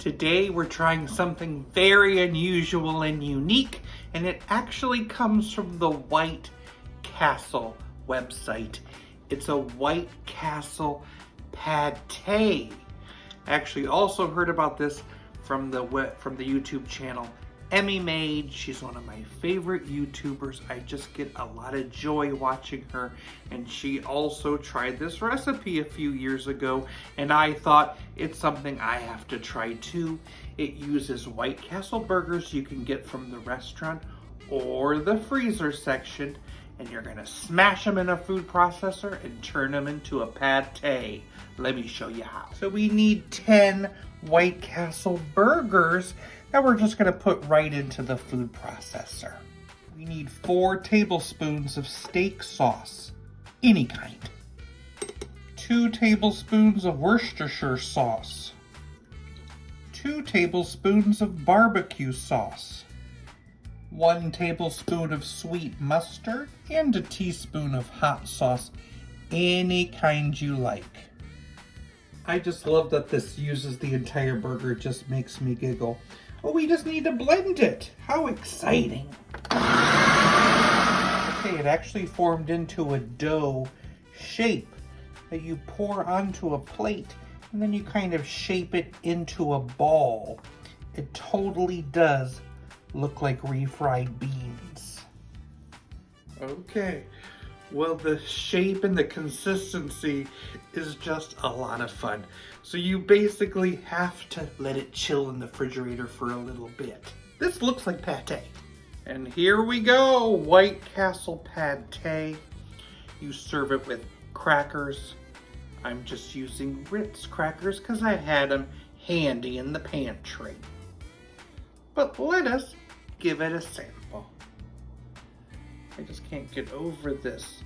Today we're trying something very unusual and unique, and it actually comes from the White Castle website. It's a White Castle Pâté. I actually also heard about this from the YouTube channel Emmy Made. She's one of my favorite YouTubers. I just get a lot of joy watching her, and she also tried this recipe a few years ago, and I thought it's something I have to try too. It uses White Castle burgers you can get from the restaurant or the freezer section, and you're gonna smash them in a food processor and turn them into a pâté. Let me show you how. So we need 10 White Castle burgers that we're just gonna put right into the food processor. We need 4 tablespoons of steak sauce, any kind. 2 tablespoons of Worcestershire sauce. 2 tablespoons of barbecue sauce. 1 tablespoon of sweet mustard and a teaspoon of hot sauce, any kind you like. I just love that this uses the entire burger. It just makes me giggle. Oh, we just need to blend it. How exciting. Okay, it actually formed into a dough shape that you pour onto a plate, and then you kind of shape it into a ball. It totally does look like refried beans. Okay, well, the shape and the consistency is just a lot of fun. So you basically have to let it chill in the refrigerator for a little bit. This looks like pâté. And here we go, White Castle pâté. You serve it with crackers. I'm just using Ritz crackers because I had them handy in the pantry. But let us give it a sample. I just can't get over this.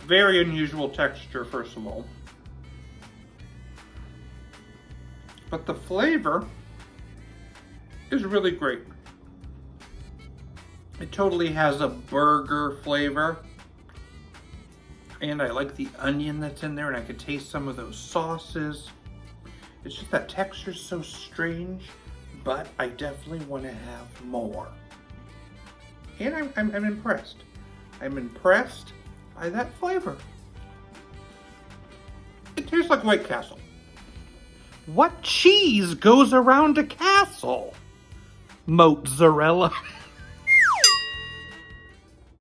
Very unusual texture, first of all. But the flavor is really great. It totally has a burger flavor. And I like the onion that's in there, and I could taste some of those sauces. It's just that texture's so strange, but I definitely want to have more. And I'm impressed. I'm impressed by that flavor. It tastes like White Castle. What cheese goes around a castle? Mozzarella.